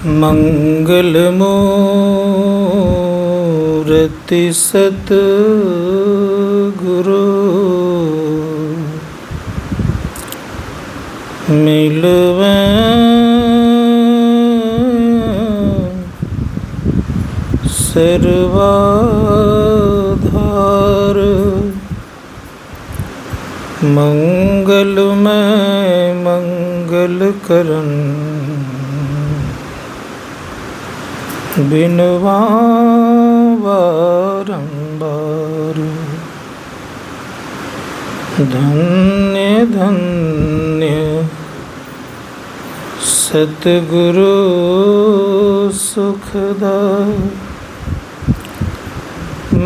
मंगलमूर्ति सतगुरु मिलवे सर्वाधार। मंगलमय मंगल करन बिनवा बारंबार। धन्य धन्य सतगुरु सुखदा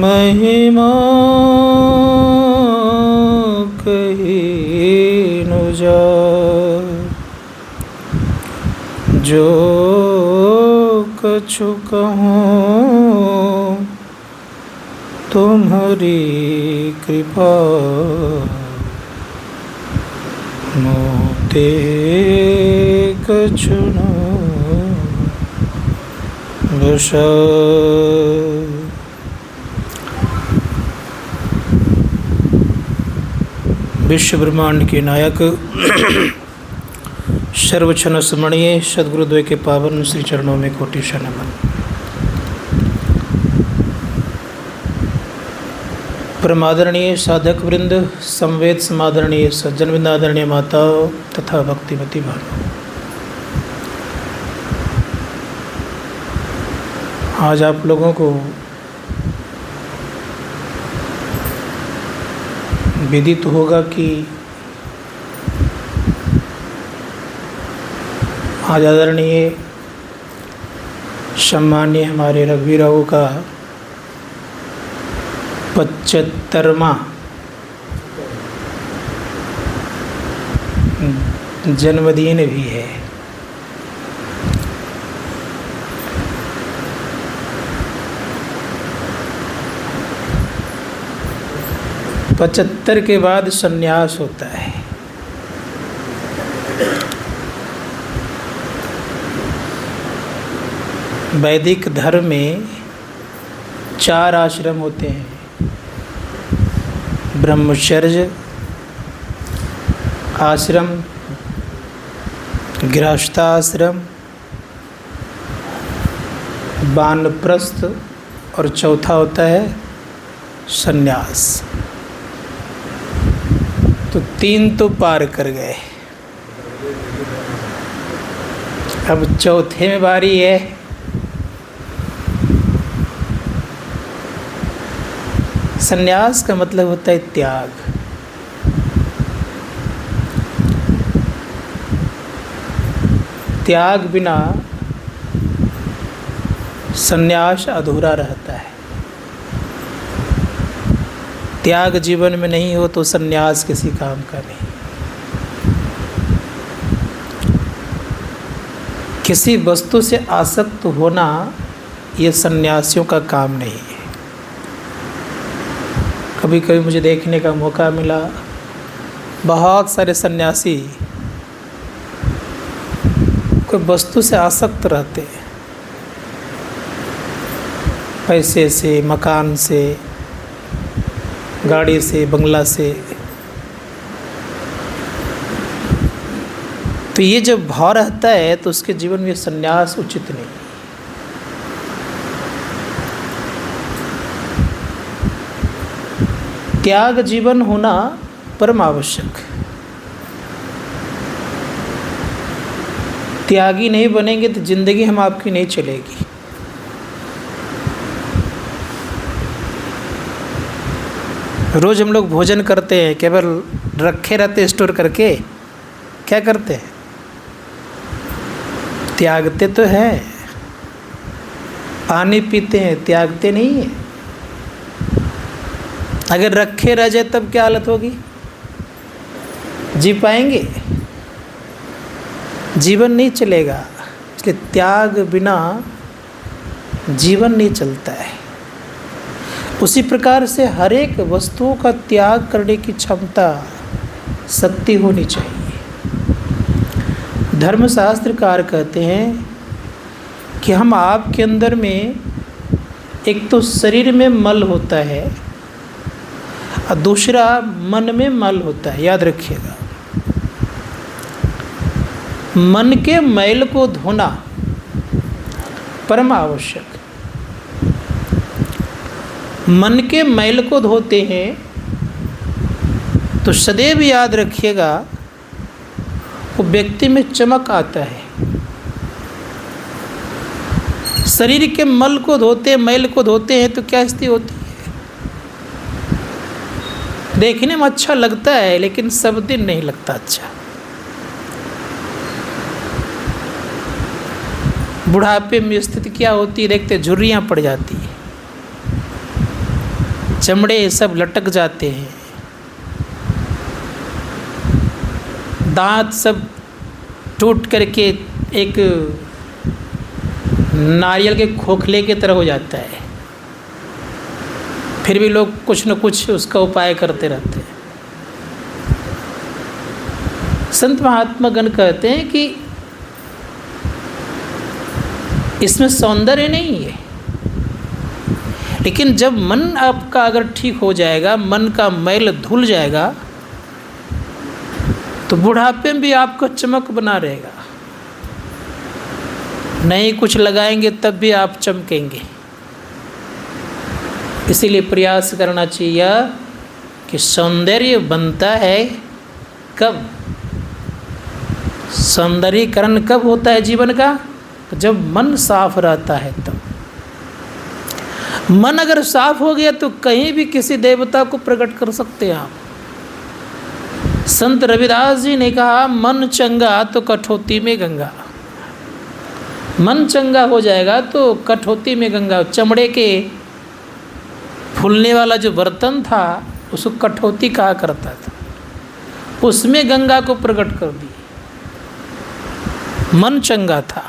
महिमा कही न जाय। जो कछु कहूँ तुम्हारी कृपा मोते कछु न बसाय। विश्व ब्रह्मांड के नायक सर्वक्षण स्मरणीय सदगुरुद्वय के पावन श्री चरणों में कोटि नमन। परमादरणीय साधक वृंद, समवेत समादरणीय सज्जन वृंद, आदरणीय माताओं तथा भक्तिमती भाइयों, आज आप लोगों को विदित होगा कि आज आदरणीय सम्मानीय हमारे रघुवीर राव का 75वां जन्मदिन भी है। पचहत्तर के बाद संन्यास होता है। वैदिक धर्म में 4 आश्रम होते हैं: ब्रह्मचर्य आश्रम, गृहस्थाश्रम, वानप्रस्थ और चौथा होता है संन्यास। तो 3 तो पार कर गए, अब चौथे में बारी है। संन्यास का मतलब होता है त्याग। त्याग बिना संन्यास अधूरा रहता है। त्याग जीवन में नहीं हो तो संन्यास किसी काम का नहीं। किसी वस्तु से आसक्त होना ये सन्यासियों का काम नहीं है। कभी कभी मुझे देखने का मौका मिला, बहुत सारे सन्यासी कोई वस्तु से आसक्त रहते हैं, पैसे से, मकान से, गाड़ी से, बंगला से। तो ये जब भाव रहता है तो उसके जीवन में सन्यास उचित नहीं। त्याग जीवन होना परम आवश्यक। त्यागी नहीं बनेंगे तो जिंदगी हम आपकी नहीं चलेगी। रोज हम लोग भोजन करते हैं, केवल रखे रहते स्टोर करके। क्या करते हैं? त्यागते तो हैं। पानी पीते हैं, त्यागते नहीं हैं। अगर रखे रह जाए तब क्या हालत होगी? जी पाएंगे? जीवन नहीं चलेगा। इसलिए त्याग बिना जीवन नहीं चलता है। उसी प्रकार से हर एक वस्तुओं का त्याग करने की क्षमता, शक्ति होनी चाहिए। धर्मशास्त्रकार कहते हैं कि हम आपके अंदर में एक तो शरीर में मल होता है और दूसरा मन में मल होता है। याद रखिएगा, मन के मैल को धोना परम आवश्यक। मन के मैल को धोते हैं तो सदैव याद रखिएगा वो व्यक्ति में चमक आता है। शरीर के मल को धोते, मैल को धोते हैं तो क्या स्थिति होती है? देखने में अच्छा लगता है लेकिन सब दिन नहीं लगता अच्छा। बुढ़ापे में स्थिति क्या होती है देखते, झुर्रियाँ पड़ जाती है, चमड़े सब लटक जाते हैं, दांत सब टूट करके एक नारियल के खोखले की तरह हो जाता है। फिर भी लोग कुछ न कुछ उसका उपाय करते रहते हैं। संत महात्मा गण कहते हैं कि इसमें सौंदर्य नहीं है, लेकिन जब मन आपका अगर ठीक हो जाएगा, मन का मैल धुल जाएगा, तो बुढ़ापे में भी आपका चमक बना रहेगा। नहीं कुछ लगाएंगे तब भी आप चमकेंगे। इसीलिए प्रयास करना चाहिए कि सौंदर्य बनता है कब? सौंदर्यीकरण कब होता है जीवन का? तो जब मन साफ रहता है तब। मन अगर साफ हो गया तो कहीं भी किसी देवता को प्रकट कर सकते हैं आप। संत रविदास जी ने कहा, मन चंगा तो कठौती में गंगा। मन चंगा हो जाएगा तो कठौती में गंगा। चमड़े के फूलने वाला जो बर्तन था उसको कठौती कहा करता था, उसमें गंगा को प्रकट कर दी। मन चंगा था।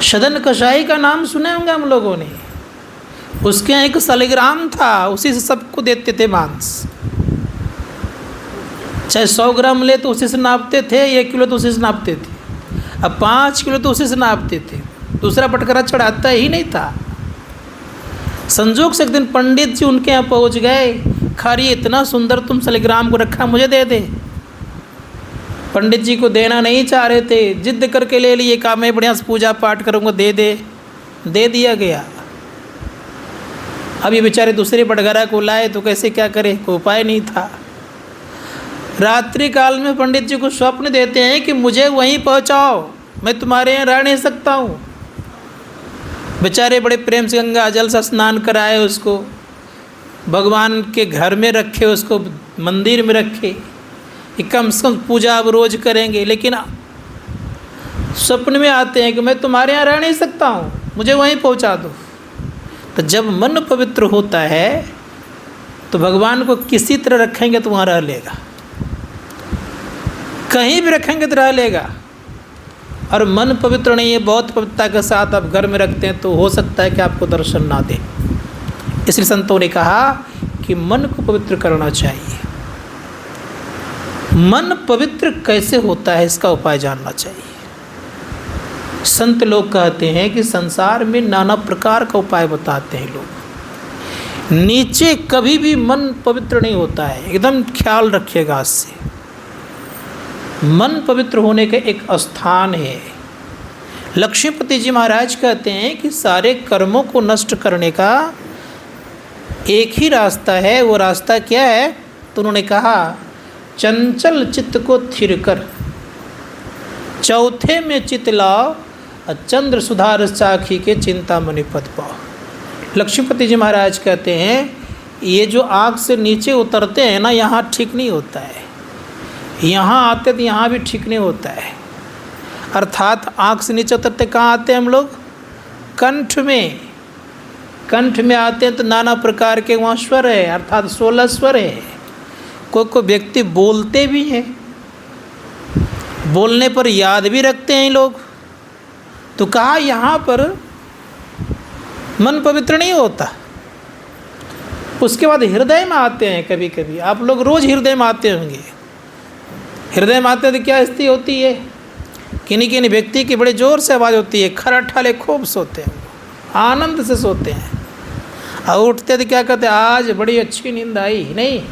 सदन कसाई का नाम सुने होंगे हम लोगों ने। उसके यहाँ एक सालिग्राम था, उसी से सबको देते थे मांस। चाहे 100 ग्राम ले तो उसी से नापते थे, 1 किलो तो उसी से नापते थे, अब 5 किलो तो उसी से नापते थे। दूसरा बटखरा चढ़ाता ही नहीं था। संजोग से एक दिन पंडित जी उनके यहाँ पहुँच गए। खारी इतना सुंदर तुम सालिग्राम को रखा, मुझे दे दे। पंडित जी को देना नहीं चाह रहे थे, जिद करके ले लिए। कहा मैं बढ़िया से पूजा पाठ करूँगा, दे दे। दे दिया गया। अब ये बेचारे दूसरे बटखरा को लाए तो कैसे क्या करे, कोई उपाय नहीं था। रात्रि काल में पंडित जी को स्वप्न देते हैं कि मुझे वहीं पहुंचाओ, मैं तुम्हारे यहाँ रह नहीं सकता हूँ। बेचारे बड़े प्रेम से गंगा जल से स्नान कराए, उसको भगवान के घर में रखे, उसको मंदिर में रखे कि कम से कम पूजा अब रोज करेंगे। लेकिन स्वप्न में आते हैं कि मैं तुम्हारे यहाँ रह नहीं सकता हूँ, मुझे वहीं पहुँचा दो। तो जब मन पवित्र होता है तो भगवान को किसी तरह रखेंगे तो वहाँ रह लेगा, कहीं भी रखेंगे तो रह लेगा। और मन पवित्र नहीं है, बहुत पवित्रता के साथ आप घर में रखते हैं तो हो सकता है कि आपको दर्शन ना दे। इसलिए संतों ने कहा कि मन को पवित्र करना चाहिए। मन पवित्र कैसे होता है इसका उपाय जानना चाहिए। संत लोग कहते हैं कि संसार में नाना प्रकार का उपाय बताते हैं लोग। नीचे कभी भी मन पवित्र नहीं होता है, एकदम ख्याल रखिएगा इससे। मन पवित्र होने का एक स्थान है। लक्ष्मीपति जी महाराज कहते हैं कि सारे कर्मों को नष्ट करने का एक ही रास्ता है। वो रास्ता क्या है? तो उन्होंने कहा, चंचल चित्त को थिर कर, चौथे में चित लाओ, चंद्र सुधार साखी के चिंतामणि पद पाओ। लक्ष्मीपति जी महाराज कहते हैं ये जो आँख से नीचे उतरते हैं ना, यहाँ ठीक नहीं होता है, यहाँ आते तो यहाँ भी ठीक नहीं होता है। अर्थात आँख से नीचे उतरते कहाँ आते हैं हम लोग? कंठ में। कंठ में आते हैं तो नाना प्रकार के वहाँ स्वर है, अर्थात 16 स्वर है। कोई कोई व्यक्ति बोलते भी हैं, बोलने पर याद भी रखते हैं लोग। तो कहा यहाँ पर मन पवित्र नहीं होता। उसके बाद हृदय में आते हैं। कभी कभी आप लोग रोज़ हृदय में आते होंगे। हृदय में आते तो क्या स्थिति होती है? किन्हीं किन्हीं व्यक्ति की बड़े ज़ोर से आवाज़ होती है, खराठाले खूब सोते हैं, आनंद से सोते हैं, और उठते तो क्या कहते हैं, आज बड़ी अच्छी नींद आई। नहीं,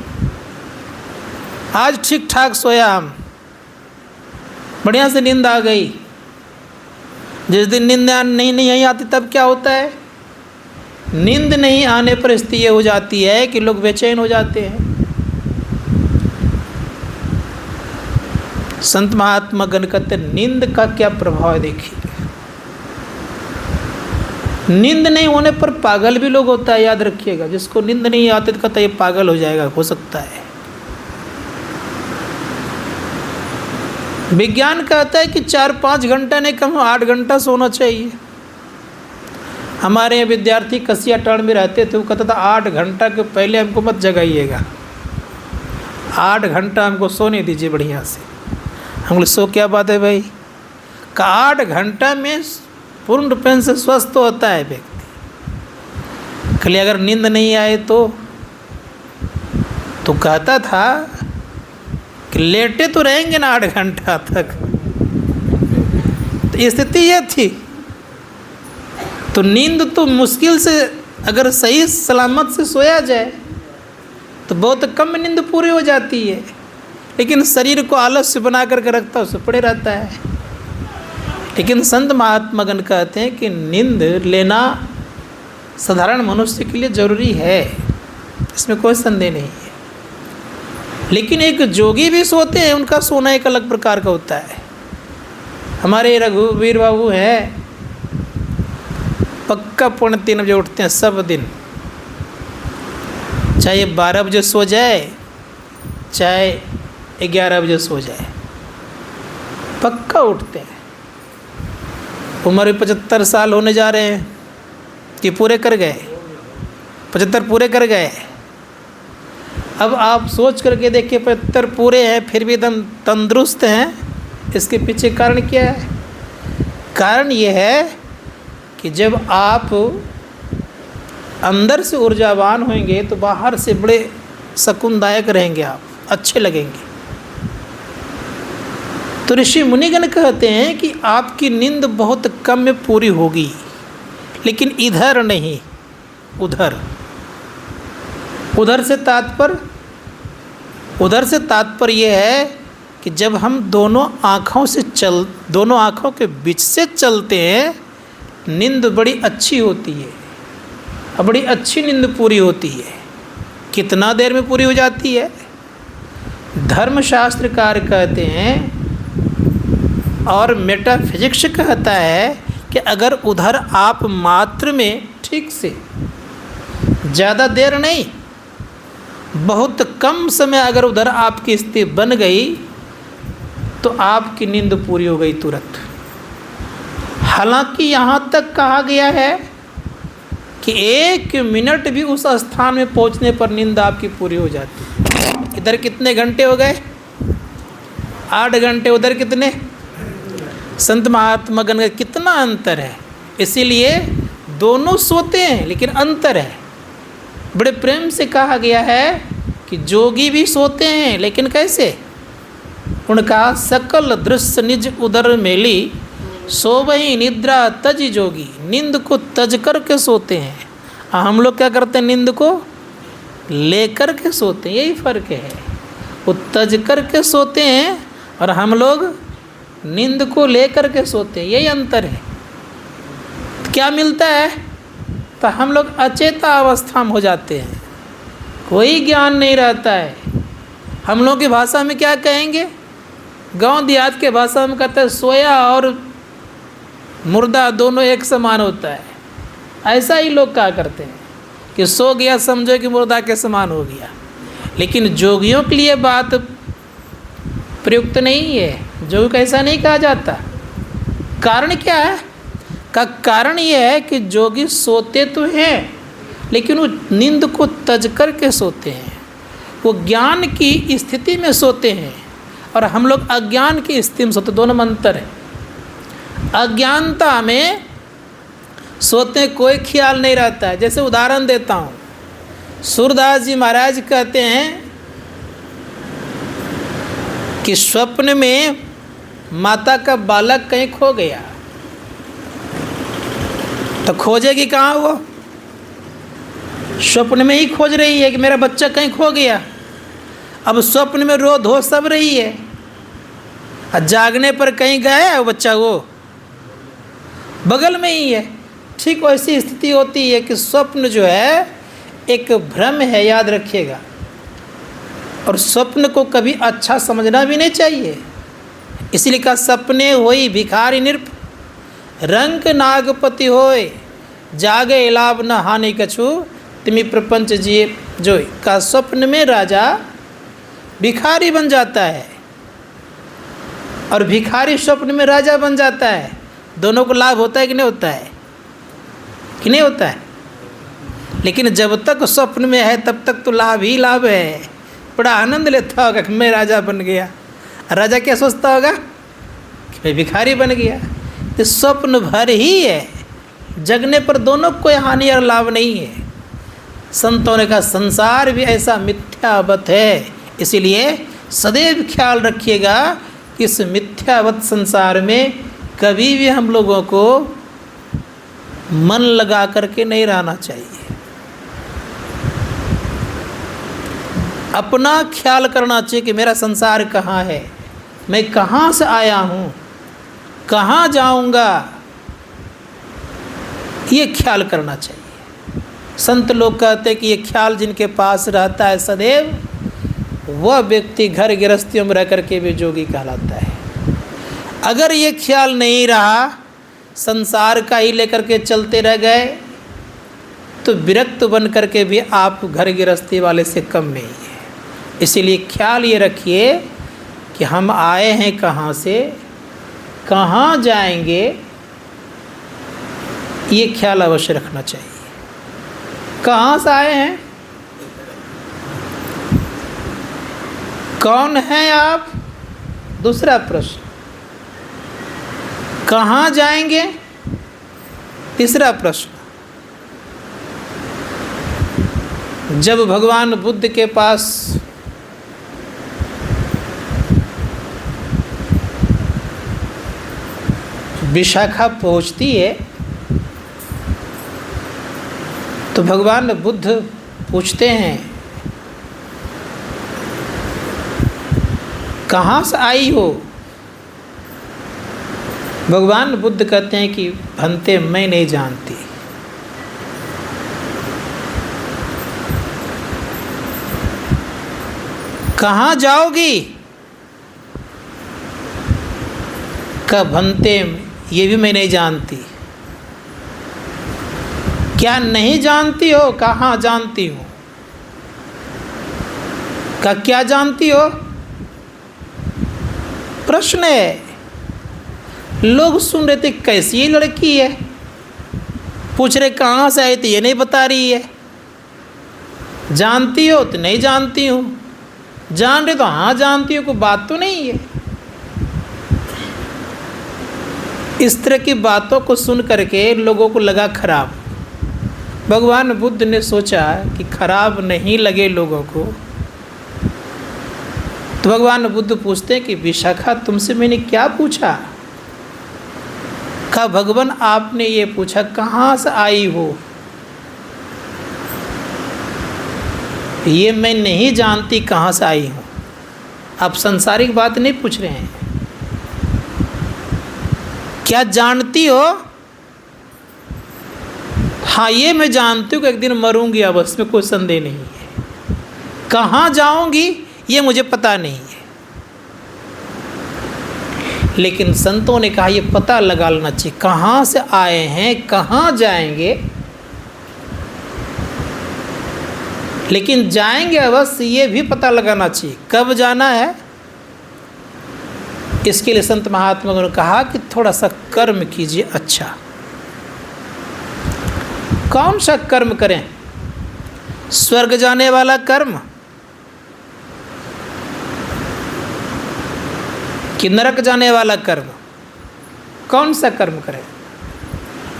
आज ठीक ठाक सोया, हम बढ़िया से नींद आ गई। जिस दिन नींद नहीं आती तब क्या होता है, नींद नहीं आने पर स्थिति ये हो जाती है कि लोग बेचैन हो जाते हैं। संत महात्मा गण कहते नींद का क्या प्रभाव है देखिए। नींद नहीं होने पर पागल भी लोग होता है, याद रखिएगा। जिसको नींद नहीं आती तो कहता है ये पागल हो जाएगा, हो सकता है। विज्ञान कहता है कि 4-5 घंटा नहीं, कम 8 घंटा सोना चाहिए। हमारे यहाँ विद्यार्थी कसिया टाड़ में रहते थे, वो कहता था 8 घंटा के पहले हमको मत जगाइएगा, 8 घंटा हमको सोने दीजिए बढ़िया से। हम लोग सो क्या बात है भाई, का 8 घंटा में पूर्ण रूप से स्वस्थ होता है व्यक्ति। खाली अगर नींद नहीं आए तो कहता था कि लेटे तो रहेंगे ना 8 घंटा तक। तो स्थिति ये थी। तो नींद तो मुश्किल से अगर सही सलामत से सोया जाए तो बहुत कम नींद पूरी हो जाती है, लेकिन शरीर को आलस्य बना करके रखता है, उससे पड़े रहता है। लेकिन संत महात्मा गण कहते हैं कि नींद लेना साधारण मनुष्य के लिए ज़रूरी है, इसमें कोई संदेह नहीं है। लेकिन एक जोगी भी सोते हैं, उनका सोना एक अलग प्रकार का होता है। हमारे रघुवीर बाबू हैं, पक्का पौने 3 बजे उठते हैं सब दिन, चाहे 12 बजे सो जाए चाहे 11 बजे सो जाए, पक्का उठते हैं। उम्र 75 साल होने जा रहे हैं कि पूरे कर गए, 75 पूरे कर गए। अब आप सोच करके देखिए, 75 पूरे हैं फिर भी एकदम तंदुरुस्त हैं। इसके पीछे कारण क्या है? कारण ये है कि जब आप अंदर से ऊर्जावान होंगे तो बाहर से बड़े सुकूनदायक रहेंगे, आप अच्छे लगेंगे। तो ऋषि मुनिगण कहते हैं कि आपकी नींद बहुत कम में पूरी होगी, लेकिन इधर नहीं, उधर। उधर से तात्पर्य यह है कि जब हम दोनों आँखों के बीच से चलते हैं, नींद बड़ी अच्छी होती है, और बड़ी अच्छी नींद पूरी होती है। कितना देर में पूरी हो जाती है? धर्मशास्त्रकार कहते हैं और मेटाफिजिक्स कहता है कि अगर उधर आप मात्र में ठीक से, ज़्यादा देर नहीं, बहुत कम समय अगर उधर आपकी स्थिति बन गई तो आपकी नींद पूरी हो गई तुरंत। हालांकि यहाँ तक कहा गया है कि 1 मिनट भी उस स्थान में पहुँचने पर नींद आपकी पूरी हो जाती है। इधर कितने घंटे हो गए? 8 घंटे। उधर कितने? संत महात्मा गण का कितना अंतर है। इसीलिए दोनों सोते हैं लेकिन अंतर है। बड़े प्रेम से कहा गया है कि जोगी भी सोते हैं, लेकिन कैसे? उनका सकल दृश्य निज उदर मेली, सोवही निद्रा तज जोगी। नींद को तज कर के सोते हैं, और हम लोग क्या करते हैं? नींद को लेकर के सोते हैं। यही फ़र्क है। वो तज कर के सोते हैं और हम लोग नींद को लेकर के सोते हैं, यही अंतर है। तो क्या मिलता है? तो हम लोग अचेता अवस्था में हो जाते हैं, कोई ज्ञान नहीं रहता है। हम लोग की भाषा में क्या कहेंगे? गांव देहात के भाषा में कहते हैं सोया और मुर्दा दोनों एक समान होता है। ऐसा ही लोग क्या करते हैं कि सो गया समझो कि मुर्दा के समान हो गया। लेकिन जोगियों के लिए बात प्रयुक्त नहीं है। जोगी को ऐसा नहीं कहा जाता। कारण क्या है? का कारण ये है कि जोगी सोते तो हैं, लेकिन वो नींद को तज कर के सोते हैं। वो ज्ञान की स्थिति में सोते हैं और हम लोग अज्ञान की स्थिति में सोते। दोनों में अंतर है। अज्ञानता में सोते कोई ख्याल नहीं रहता है। जैसे उदाहरण देता हूँ, सूरदास जी महाराज कहते हैं कि स्वप्न में माता का बालक कहीं खो गया तो खोजेगी कहाँ वो? स्वप्न में ही खोज रही है कि मेरा बच्चा कहीं खो गया। अब स्वप्न में रो धो सब रही है, और जागने पर कहीं गया है वो बच्चा, वो बगल में ही है। ठीक वैसी स्थिति होती है कि स्वप्न जो है एक भ्रम है, याद रखिएगा। और स्वप्न को कभी अच्छा समझना भी नहीं चाहिए। इसलिए कहा सपने होई भिखारी नृप, रंक नागपति होए, जागे लाभ न हानि कछु, तिमि प्रपंच जिए जोई। का स्वप्न में राजा भिखारी बन जाता है और भिखारी स्वप्न में राजा बन जाता है। दोनों को लाभ होता है कि नहीं होता है? कि नहीं होता है? लेकिन जब तक स्वप्न में है तब तक तो लाभ ही लाभ है। बड़ा आनंद लेता होगा कि मैं राजा बन गया। राजा क्या सोचता होगा कि मैं भिखारी बन गया। तो स्वप्न भर ही है, जगने पर दोनों कोई हानि और लाभ नहीं है। संतों ने कहा संसार भी ऐसा मिथ्यावत है, इसीलिए सदैव ख्याल रखिएगा कि इस मिथ्यावत संसार में कभी भी हम लोगों को मन लगा करके नहीं रहना चाहिए। अपना ख्याल करना चाहिए कि मेरा संसार कहाँ है, मैं कहाँ से आया हूँ, कहाँ जाऊँगा, ये ख्याल करना चाहिए। संत लोग कहते हैं कि ये ख्याल जिनके पास रहता है सदैव, वह व्यक्ति घर गृहस्थियों में रह करके भी जोगी कहलाता है। अगर ये ख्याल नहीं रहा, संसार का ही लेकर के चलते रह गए, तो विरक्त बन करके भी आप घर गृहस्थी वाले से कम नहीं है। इसीलिए ख्याल ये रखिए कि हम आए हैं कहाँ से, कहाँ जाएंगे, ये ख्याल अवश्य रखना चाहिए। कहाँ से आए हैं, कौन हैं आप, दूसरा प्रश्न। कहाँ जाएंगे, तीसरा प्रश्न। जब भगवान बुद्ध के पास विशाखा पहुँचती है तो भगवान बुद्ध पूछते हैं कहाँ से आई हो? भगवान बुद्ध कहते हैं कि भंते मैं नहीं जानती। कहाँ जाओगी? का भंते ये भी मैं नहीं जानती। क्या नहीं जानती हो? कहाँ जानती हो? का क्या जानती हो? प्रश्न है। लोग सुन रहे थे कैसी ये लड़की है, पूछ रहे कहाँ से आई, तो ये नहीं बता रही है। जानती हो? तो नहीं जानती हूँ। जान रहे तो हाँ जानती हो, कोई बात तो नहीं है। इस तरह की बातों को सुन करके लोगों को लगा खराब। भगवान बुद्ध ने सोचा कि खराब नहीं लगे लोगों को, तो भगवान बुद्ध पूछते हैं कि विशाखा तुमसे मैंने क्या पूछा? कहा भगवान आपने ये पूछा कहाँ से आई हो, ये मैं नहीं जानती कहाँ से आई हूँ। आप सांसारिक बात नहीं पूछ रहे हैं। क्या जानती हो? हाँ ये मैं जानती हूँ कि एक दिन मरूंगी, अब इसमें कोई संदेह नहीं है। कहाँ जाऊंगी ये मुझे पता नहीं है। लेकिन संतों ने कहा ये पता लगा लेना चाहिए कहाँ से आए हैं, कहाँ जाएंगे। लेकिन जाएंगे अवश्य, ये भी पता लगाना चाहिए कब जाना है। इसके लिए संत महात्मा ने कहा कि थोड़ा सा कर्म कीजिए। अच्छा, कौन सा कर्म करें? स्वर्ग जाने वाला कर्म कि नरक जाने वाला कर्म? कौन सा कर्म करें?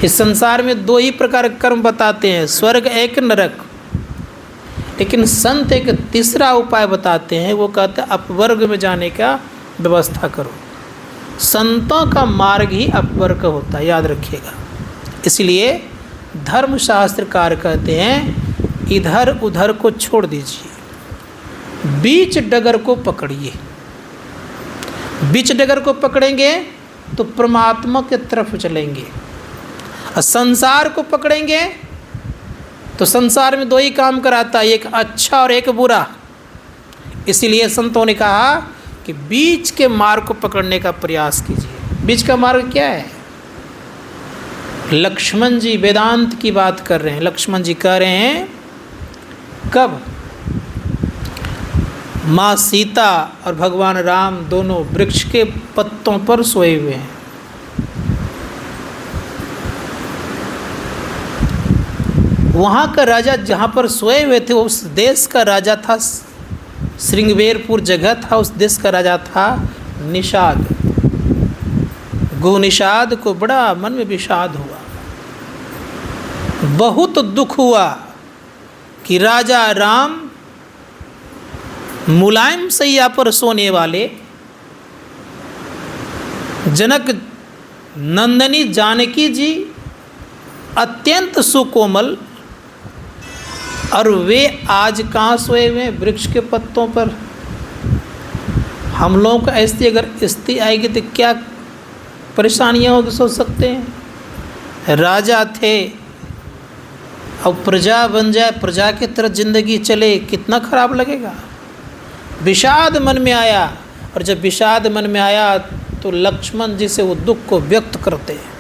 इस संसार में दो ही प्रकार के कर्म बताते हैं, स्वर्ग एक, नरक। लेकिन संत एक तीसरा उपाय बताते हैं, वो कहते हैं अपवर्ग में जाने का व्यवस्था करो। संतों का मार्ग ही अपवर्ग होता है, याद रखिएगा। इसलिए धर्मशास्त्रकार कहते हैं इधर उधर को छोड़ दीजिए, बीच डगर को पकड़िए। बीच डगर को पकड़ेंगे तो परमात्मा के तरफ चलेंगे, और संसार को पकड़ेंगे तो संसार में दो ही काम कराता है, एक अच्छा और एक बुरा। इसीलिए संतों ने कहा कि बीच के मार्ग को पकड़ने का प्रयास कीजिए। बीच का मार्ग क्या है? लक्ष्मण जी वेदांत की बात कर रहे हैं। लक्ष्मण जी कह रहे हैं कब माँ सीता और भगवान राम दोनों वृक्ष के पत्तों पर सोए हुए हैं। वहाँ का राजा जहाँ पर सोए हुए थे उस देश का राजा था, श्रृंगवेरपुर जगह था, उस देश का राजा था निषाद। गो निषाद को बड़ा मन में विषाद हुआ, बहुत दुख हुआ कि राजा राम मुलायम सैया पर सोने वाले जनक नंदनी जानकी जी अत्यंत सुकोमल, और वे आज कहाँ सोए हुए हैं? वृक्ष के पत्तों पर। हम लोगों को ऐसी अगर स्थिति आएगी तो क्या परेशानियाँ होगी, सोच सकते हैं। राजा थे अब प्रजा बन जाए, प्रजा की तरह जिंदगी चले, कितना खराब लगेगा। विषाद मन में आया, और जब विषाद मन में आया तो लक्ष्मण जी से वो दुख को व्यक्त करते हैं,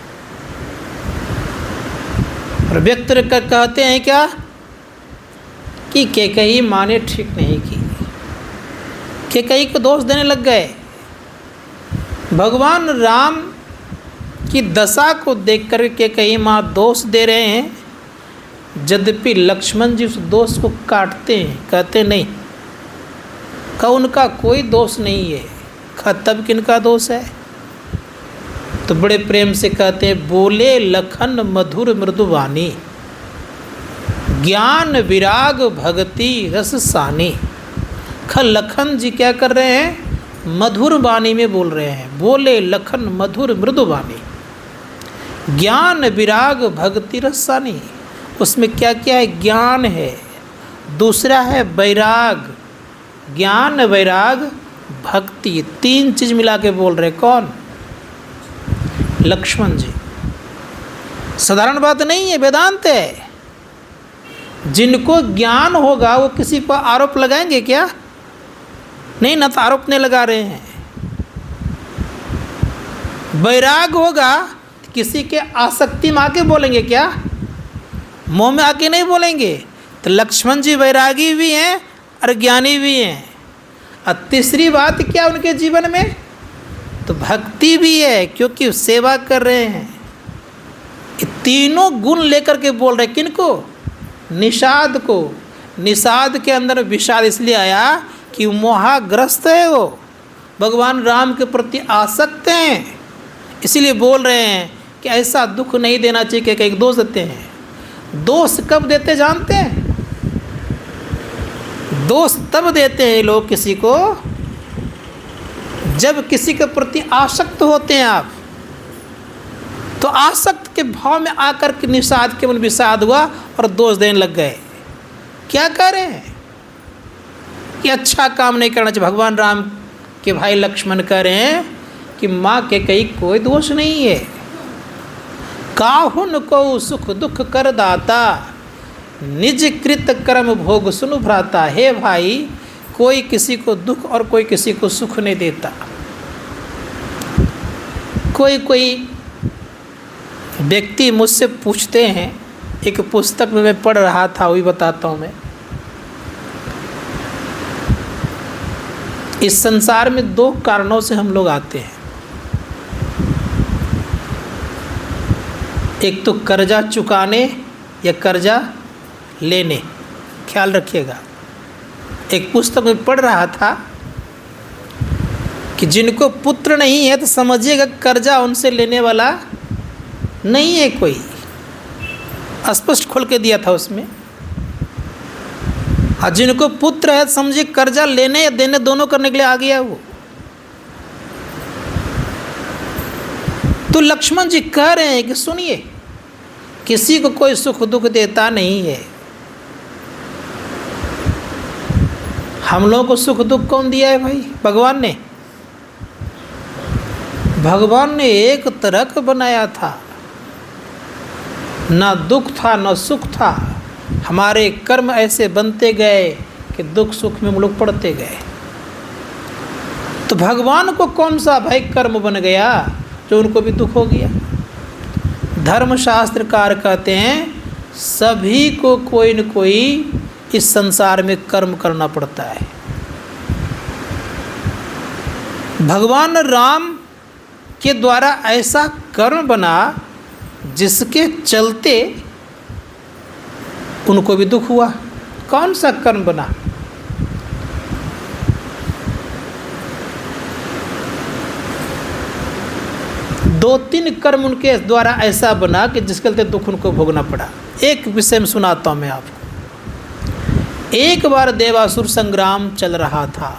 और व्यक्त कर कहते हैं क्या कि कैकेयी माँ ने ठीक नहीं की। कैकेयी को दोष देने लग गए। भगवान राम की दशा को देखकर कैकेयी माँ दोष दे रहे हैं, यद्यपि लक्ष्मण जी उस दोष को काटते हैं, कहते नहीं का उनका कोई दोष नहीं है, तब किनका दोष है? तो बड़े प्रेम से कहते हैं बोले लखन मधुर मृदुवाणी, ज्ञान विराग भक्ति रस सानी। लखन जी क्या कर रहे हैं? मधुर वाणी में बोल रहे हैं। बोले लखन मधुर मृदुवाणी, ज्ञान विराग भक्ति रस सानी। उसमें क्या क्या है? ज्ञान है, दूसरा है वैराग, ज्ञान वैराग भक्ति, तीन चीज मिला के बोल रहे। कौन? लक्ष्मण जी। साधारण बात नहीं है, वेदांत है। जिनको ज्ञान होगा वो किसी पर आरोप लगाएंगे क्या? नहीं ना, तो आरोप नहीं लगा रहे हैं। वैराग होगा तो किसी के आसक्ति में आके बोलेंगे क्या? मोह में आके नहीं बोलेंगे। तो लक्ष्मण जी वैरागी भी हैं और ज्ञानी भी हैं। और तीसरी बात क्या उनके जीवन में? तो भक्ति भी है, क्योंकि सेवा कर रहे हैं। ये तीनों गुण लेकर के बोल रहे। किनको? निषाद को। निषाद के अंदर विषाद इसलिए आया कि मोहाग्रस्त है, वो भगवान राम के प्रति आसक्त हैं, इसीलिए बोल रहे हैं कि ऐसा दुख नहीं देना चाहिए। कि एक दोष देते हैं। दोष कब देते जानते हैं? दोष तब देते हैं लोग किसी को जब किसी के प्रति आसक्त होते हैं आप, तो आसक्त के भाव में आकर के निषाद के मन विषाद हुआ और दोष देने लग गए। क्या कर रहे हैं? कि अच्छा काम नहीं करना चाहिए। भगवान राम के भाई लक्ष्मण कह रहे हैं कि माँ के कहीं कोई दोष नहीं है। काहुन को सुख दुख कर दाता, निज कृत कर्म भोग सुनु भ्राता। हे भाई, कोई किसी को दुख और कोई किसी को सुख नहीं देता। कोई व्यक्ति मुझसे पूछते हैं, एक पुस्तक में मैं पढ़ रहा था, वही बताता हूँ मैं। इस संसार में दो कारणों से हम लोग आते हैं। एक तो कर्जा चुकाने या कर्जा लेने, ख्याल रखिएगा। एक पुस्तक में पढ़ रहा था कि जिनको पुत्र नहीं है तो समझिएगा कर्जा उनसे लेने वाला नहीं है कोई। स्पष्ट खोल के दिया था उसमें। और जिनको पुत्र है समझिए कर्जा लेने या देने दोनों करने के लिए आ गया वो। तो लक्ष्मण जी कह रहे हैं कि सुनिए, किसी को कोई सुख दुख देता नहीं है। हम लोगों को सुख दुख कौन दिया है भाई? भगवान ने। भगवान ने एक तरह का बनाया था, ना दुख था ना सुख था। हमारे कर्म ऐसे बनते गए कि दुख सुख में हम लोग पड़ते गए। तो भगवान को कौन सा भाई कर्म बन गया जो उनको भी दुख हो गया? धर्मशास्त्रकार कहते हैं सभी को कोई न कोई इस संसार में कर्म करना पड़ता है। भगवान राम के द्वारा ऐसा कर्म बना जिसके चलते उनको भी दुख हुआ। कौन सा कर्म बना? दो तीन कर्म उनके द्वारा ऐसा बना कि जिसके चलते दुख उनको भोगना पड़ा। एक विषय में सुनाता हूं मैं आपको। एक बार देवासुर संग्राम चल रहा था।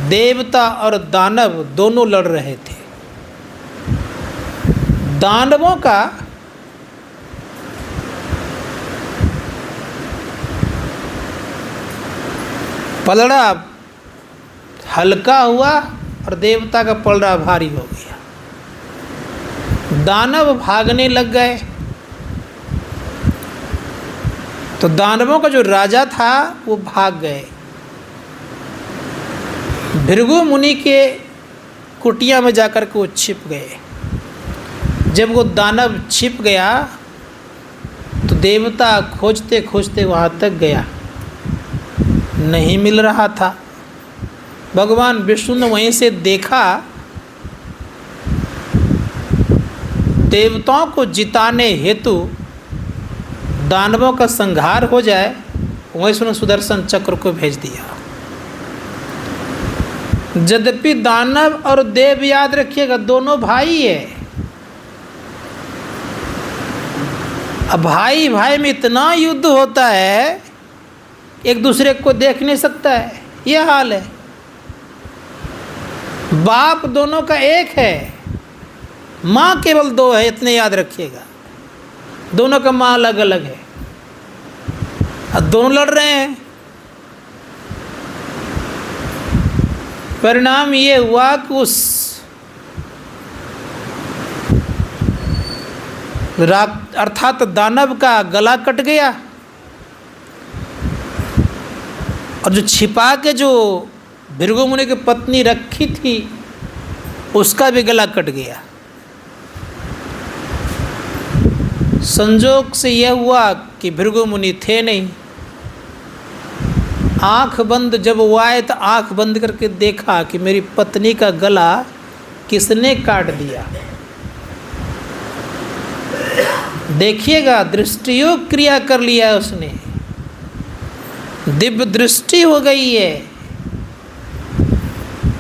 देवता और दानव दोनों लड़ रहे थे। दानवों का पलड़ा हल्का हुआ और देवता का पलड़ा भारी हो गया। दानव भागने लग गए। तो दानवों का जो राजा था वो भाग गए। भृगु मुनि के कुटिया में जाकर के वो छिप गए। जब वो दानव छिप गया तो देवता खोजते खोजते वहाँ तक गया, नहीं मिल रहा था। भगवान विष्णु ने वहीं से देखा, देवताओं को जिताने हेतु दानवों का संहार हो जाए, वहीं से उन्होंने सुदर्शन चक्र को भेज दिया। यद्यपि दानव और देव, याद रखिएगा, दोनों भाई है। अब भाई भाई में इतना युद्ध होता है, एक दूसरे को देख नहीं सकता है, यह हाल है। बाप दोनों का एक है, माँ केवल दो है, इतने याद रखिएगा। दोनों का माँ अलग अलग है। अब दोनों लड़ रहे हैं। परिणाम ये हुआ कि उस अर्थात दानव का गला कट गया, और जो छिपा के जो भृगु मुनि की पत्नी रखी थी उसका भी गला कट गया। संजोग से यह हुआ कि भृगु मुनि थे नहीं। आँख बंद जब वो आए तो आँख बंद करके देखा कि मेरी पत्नी का गला किसने काट दिया। देखिएगा, दृष्टियोग क्रिया कर लिया है उसने, दिव्य दृष्टि हो गई है,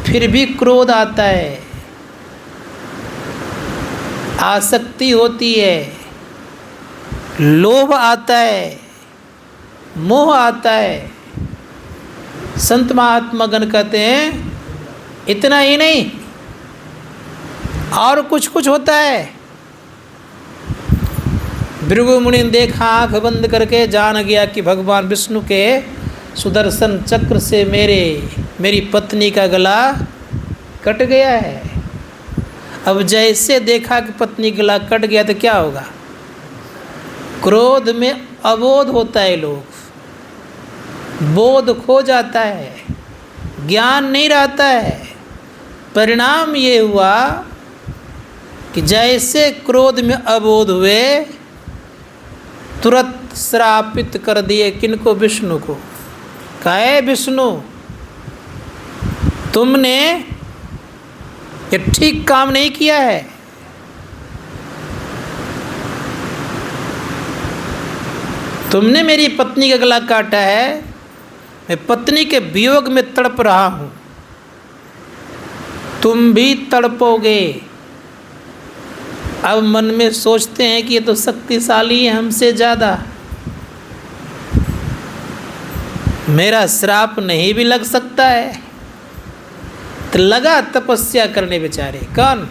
फिर भी क्रोध आता है, आसक्ति होती है, लोभ आता है, मोह आता है। संत महात्मागण कहते हैं इतना ही नहीं और कुछ कुछ होता है। भृगु मुनि ने देखा, आँख बंद करके जान गया कि भगवान विष्णु के सुदर्शन चक्र से मेरी पत्नी का गला कट गया है। अब जैसे देखा कि पत्नी गला कट गया तो क्या होगा? क्रोध में अबोध होता है लोग, बोध खो जाता है, ज्ञान नहीं रहता है। परिणाम ये हुआ कि जैसे क्रोध में अबोध हुए, तुरंत श्रापित कर दिए किनको? विष्णु को। कहे विष्णु, तुमने ये ठीक काम नहीं किया है। तुमने मेरी पत्नी का गला काटा है, मैं पत्नी के वियोग में तड़प रहा हूँ, तुम भी तड़पोगे। अब मन में सोचते हैं कि ये तो शक्तिशाली है हमसे ज़्यादा, मेरा श्राप नहीं भी लग सकता है। तो लगा तपस्या करने बेचारे। कौन?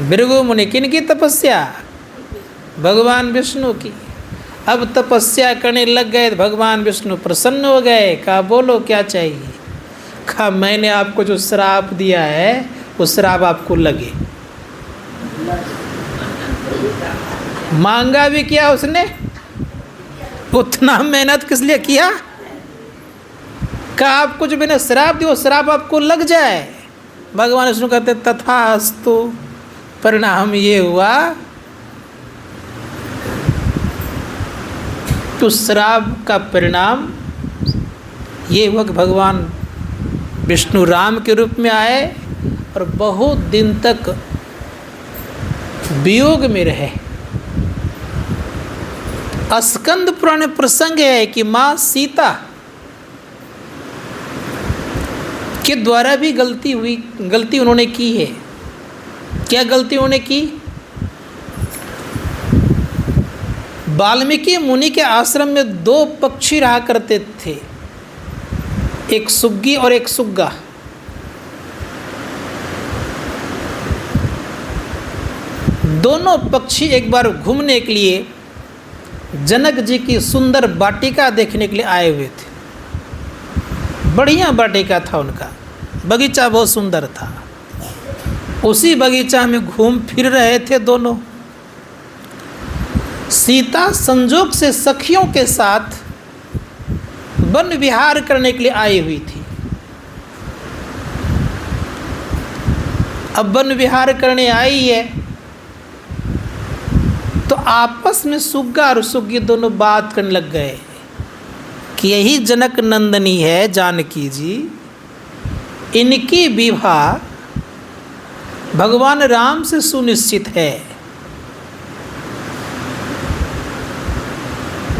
भृगु मुनि किनकी तपस्या? भगवान विष्णु की। अब तपस्या करने लग गए, भगवान विष्णु प्रसन्न हो गए। कहा बोलो क्या चाहिए? कहा मैंने आपको जो श्राप दिया है वो श्राप आपको लगे। मांगा भी क्या उसने? उतना मेहनत किस लिए किया? कहा आपको जो मैंने श्राप दिया वो श्राप आपको लग जाए। भगवान विष्णु कहते तथास्तु, परिणाम ये हुआ तो श्राप का परिणाम ये हुआ कि भगवान विष्णु राम के रूप में आए और बहुत दिन तक वियोग में रहे। स्कंद पुराण में प्रसंग है कि माँ सीता के द्वारा भी गलती उन्होंने की है। क्या गलती उन्होंने की? वाल्मीकि मुनि के आश्रम में 2 पक्षी रहा करते थे, एक सुग्गी और एक सुग्गा। दोनों पक्षी एक बार घूमने के लिए जनक जी की सुंदर वाटिका देखने के लिए आए हुए थे। बढ़िया वाटिका था उनका, बगीचा बहुत सुंदर था। उसी बगीचा में घूम फिर रहे थे दोनों। सीता संजोग से सखियों के साथ वन विहार करने के लिए आई हुई थी। अब वन विहार करने आई है तो आपस में सुग्गा और सुग्गी दोनों बात करने लग गए कि यही जनक नंदनी है जानकी जी, इनकी विवाह भगवान राम से सुनिश्चित है।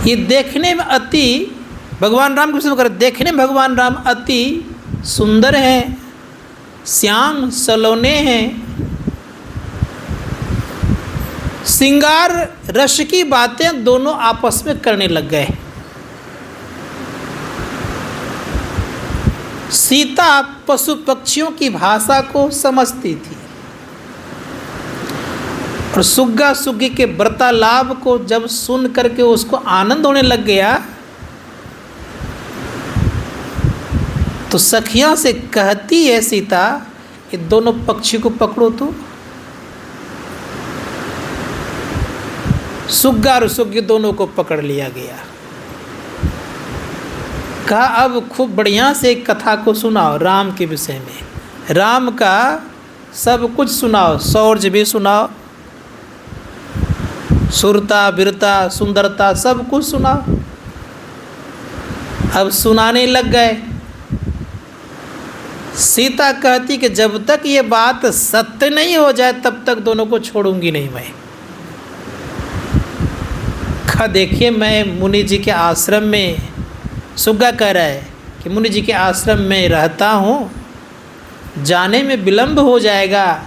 ये देखने में भगवान राम को कर देखने में भगवान राम अति सुंदर हैं, श्याम सलोने हैं। श्रृंगार रस की बातें दोनों आपस में करने लग गए। सीता पशु पक्षियों की भाषा को समझती थी और सुग्गा सुग्गी के वार्तालाप को जब सुन करके उसको आनंद होने लग गया तो सखियों से कहती है सीता, ये दोनों पक्षी को पकड़ो। तो सुग्गा और सुग्गी दोनों को पकड़ लिया गया। कहा अब खूब बढ़िया से एक कथा को सुनाओ राम के विषय में, राम का सब कुछ सुनाओ, शौर्य भी सुनाओ, सुरता वीरता सुंदरता सब कुछ सुनाओ। अब सुनाने लग गए। सीता कहती कि जब तक ये बात सत्य नहीं हो जाए तब तक दोनों को छोड़ूंगी नहीं मैं। कहा देखिए मैं मुनि जी के आश्रम में, सुग्गा कह रहा है कि मुनि जी के आश्रम में रहता हूँ, जाने में विलंब हो जाएगा,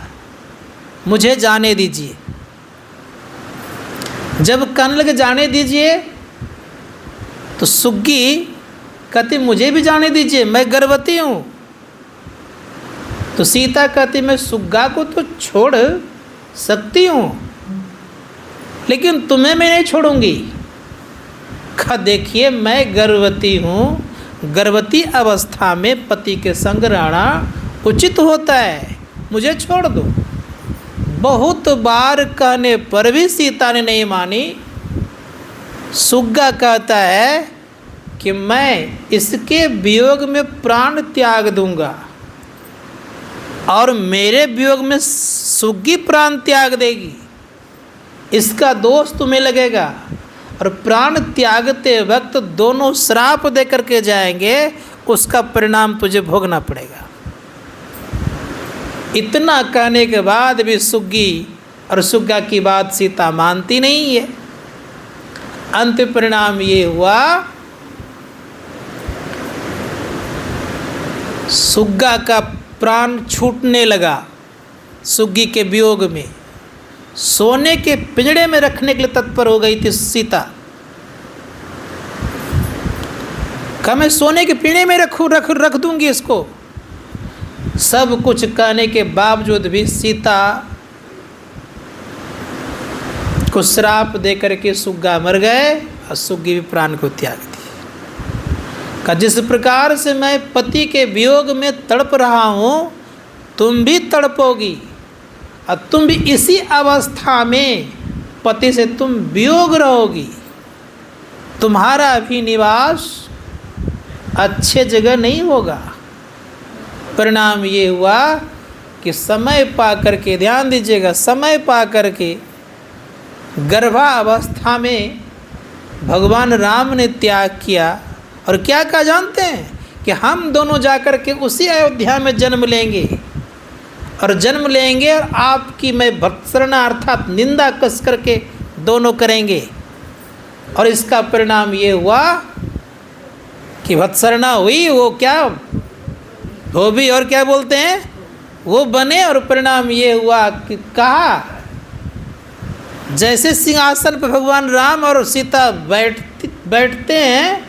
मुझे जाने दीजिए। जब कहने लगे जाने दीजिए तो सुग्गी कहती मुझे भी जाने दीजिए, मैं गर्भवती हूँ। तो सीता कहती मैं सुग्गा को तो छोड़ सकती हूँ लेकिन तुम्हें मैं नहीं छोड़ूंगी। कहा देखिए मैं गर्भवती हूँ, गर्भवती अवस्था में पति के संग रहना उचित होता है, मुझे छोड़ दो। बहुत बार कहने पर भी सीता ने नहीं मानी। सुग्गा कहता है कि मैं इसके वियोग में प्राण त्याग दूंगा और मेरे वियोग में सुग्गी प्राण त्याग देगी, इसका दोष तुम्हें लगेगा और प्राण त्यागते वक्त दोनों श्राप दे करके जाएंगे, उसका परिणाम तुझे भोगना पड़ेगा। इतना कहने के बाद भी सुग्गी और सुग्गा की बात सीता मानती नहीं है। अंत परिणाम ये हुआ सुग्गा का प्राण छूटने लगा। सुग्गी के वियोग में सोने के पिंजड़े में रखने के लिए तत्पर हो गई थी सीता। कहा मैं सोने के पिंजड़े में रख दूंगी इसको। सब कुछ कहने के बावजूद भी सीता को श्राप दे करके सुग्गा मर गए और सुग्गी भी प्राण को त्याग दी। का जिस प्रकार से मैं पति के वियोग में तड़प रहा हूँ, तुम भी तड़पोगी और तुम भी इसी अवस्था में पति से तुम वियोग रहोगी। तुम्हारा भी निवास अच्छे जगह नहीं होगा। परिणाम ये हुआ कि समय पा करके, ध्यान दीजिएगा, समय पा करके गर्भावस्था में भगवान राम ने त्याग किया और क्या कहा जानते हैं कि हम दोनों जाकर के उसी अयोध्या में जन्म लेंगे और आपकी मैं भत्सरना अर्थात निंदा कस करके दोनों करेंगे। और इसका परिणाम ये हुआ कि भत्सरना हुई, वो क्या धोबी और क्या बोलते हैं वो बने। और परिणाम ये हुआ कि कहा जैसे सिंहासन पर भगवान राम और सीता बैठते हैं,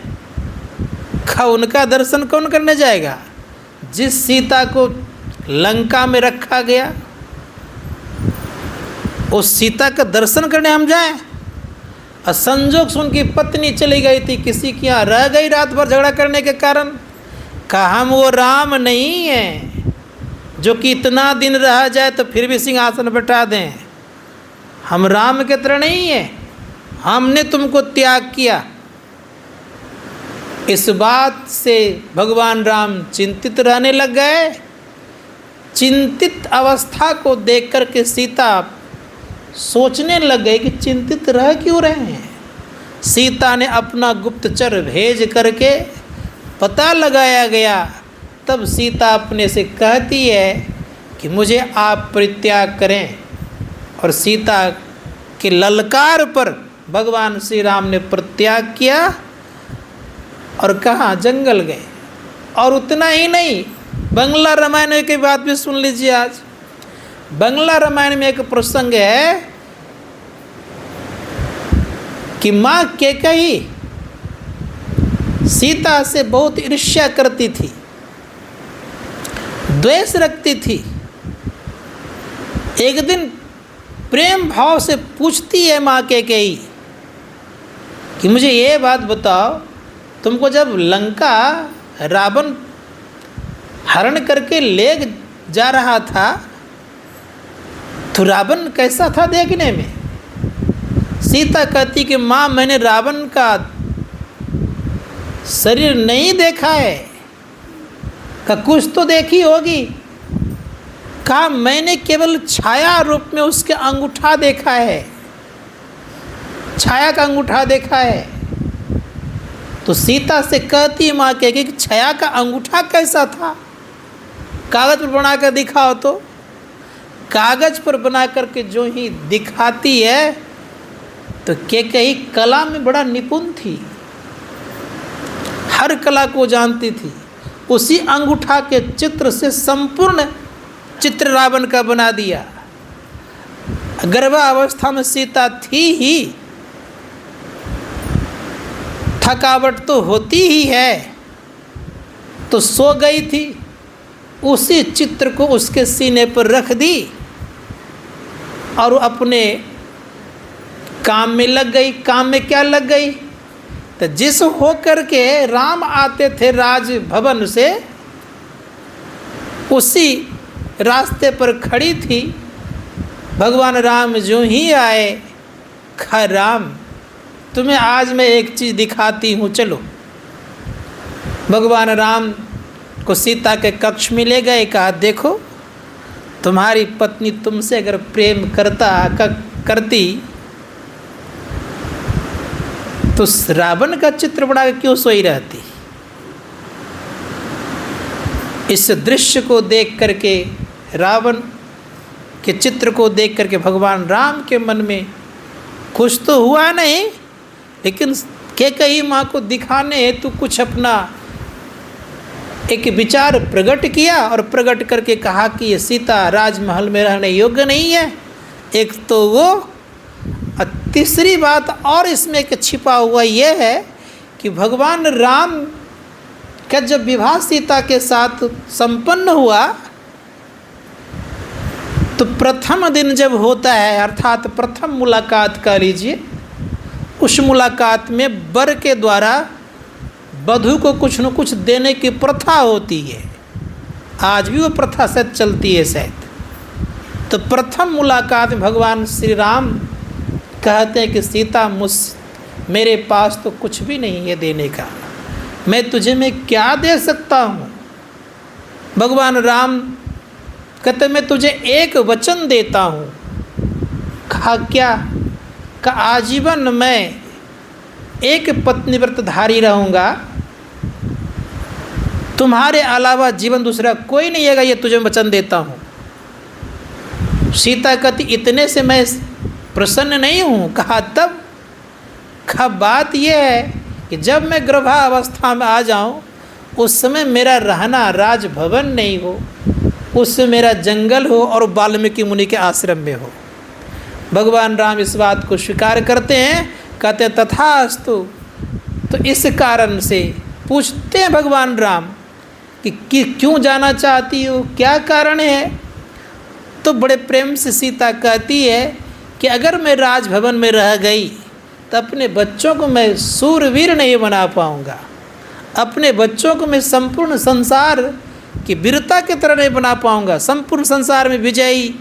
उनका दर्शन कौन करने जाएगा? जिस सीता को लंका में रखा गया उस सीता का दर्शन करने हम जाएं। और संजोग से उनकी पत्नी चली गई थी, किसी के यहाँ रह गई रात भर झगड़ा करने के कारण। कहा हम वो राम नहीं हैं जो कि इतना दिन रह जाए तो फिर भी सिंहासन बैठा दें। हम राम के तरह नहीं हैं, हमने तुमको त्याग किया। इस बात से भगवान राम चिंतित रहने लग गए। चिंतित अवस्था को देख कर के सीता सोचने लग गई कि चिंतित रह क्यों रहे हैं। सीता ने अपना गुप्तचर भेज करके पता लगाया गया। तब सीता अपने से कहती है कि मुझे आप परित्याग करें। और सीता के ललकार पर भगवान श्री राम ने परित्याग किया और कहाँ जंगल गए। और उतना ही नहीं, बंगला रामायण की बात भी सुन लीजिए। आज बंगला रामायण में एक प्रसंग है कि माँ कैकेयी सीता से बहुत ईर्ष्या करती थी, द्वेष रखती थी। एक दिन प्रेम भाव से पूछती है माँ कैकेयी कि मुझे ये बात बताओ, तुमको जब लंका रावण हरण करके ले जा रहा था तो रावण कैसा था देखने में? सीता कहती कि माँ मैंने रावण का शरीर नहीं देखा है। का कुछ तो देखी होगी। कहा मैंने केवल छाया रूप में उसके अंगूठा देखा है, छाया का अंगूठा देखा है। तो सीता से कहती माँ के कि छाया का अंगूठा कैसा था? कागज़ पर बना कर दिखाओ। तो कागज़ पर बना करके जो ही दिखाती है तो कैकेयी कला में बड़ा निपुण थी, हर कला को जानती थी। उसी अंगूठा के चित्र से संपूर्ण चित्र रावण का बना दिया। गर्भावस्था में सीता थी ही, थकावट तो होती ही है, तो सो गई थी। उसी चित्र को उसके सीने पर रख दी और अपने काम में लग गई। काम में क्या लग गई? तो जिस होकर के राम आते थे राजभवन से, उसी रास्ते पर खड़ी थी। भगवान राम जो ही आए, कहा राम तुम्हें आज मैं एक चीज़ दिखाती हूँ, चलो। भगवान राम को सीता के कक्ष में ले गए। कहा देखो तुम्हारी पत्नी तुमसे अगर प्रेम करती तो रावण का चित्र बना के क्यों सोई रहती? इस दृश्य को देख करके, रावण के चित्र को देख करके भगवान राम के मन में कुछ तो हुआ नहीं, लेकिन कैकेयी माँ को दिखाने हेतु कुछ अपना एक विचार प्रकट किया और प्रकट करके कहा कि ये सीता राजमहल में रहने योग्य नहीं है। एक तो वो, और तीसरी बात और इसमें एक छिपा हुआ ये है कि भगवान राम का जब विवाह सीता के साथ संपन्न हुआ तो प्रथम दिन जब होता है, अर्थात प्रथम मुलाकात कह लीजिए, उस मुलाकात में वर के द्वारा वधू को कुछ न कुछ देने की प्रथा होती है। आज भी वो प्रथा शायद चलती है शायद। तो प्रथम मुलाकात में भगवान श्री राम कहते हैं कि सीता, मेरे पास तो कुछ भी नहीं है देने का, मैं तुझे मैं क्या दे सकता हूँ। भगवान राम कहते मैं तुझे एक वचन देता हूँ। कहा क्या? कहा आजीवन मैं एक पत्नी व्रतधारी रहूँगा, तुम्हारे अलावा जीवन दूसरा कोई नहीं है, ये तुझे वचन देता हूँ। सीता कहती इतने से मैं प्रसन्न नहीं हूँ। कहा तब? कहा बात यह है कि जब मैं गर्भावस्था में आ जाऊँ उस समय मेरा रहना राजभवन नहीं हो, उससे मेरा जंगल हो और वाल्मीकि मुनि के आश्रम में हो। भगवान राम इस बात को स्वीकार करते हैं, कहते तथास्तु। तो इस कारण से पूछते हैं भगवान राम कि क्यों जाना चाहती हो, क्या कारण है? तो बड़े प्रेम से सीता कहती है कि अगर मैं राजभवन में रह गई तो अपने बच्चों को मैं सूरवीर नहीं बना पाऊँगा, अपने बच्चों को मैं संपूर्ण संसार की वीरता की तरह नहीं बना पाऊँगा, संपूर्ण संसार में विजयी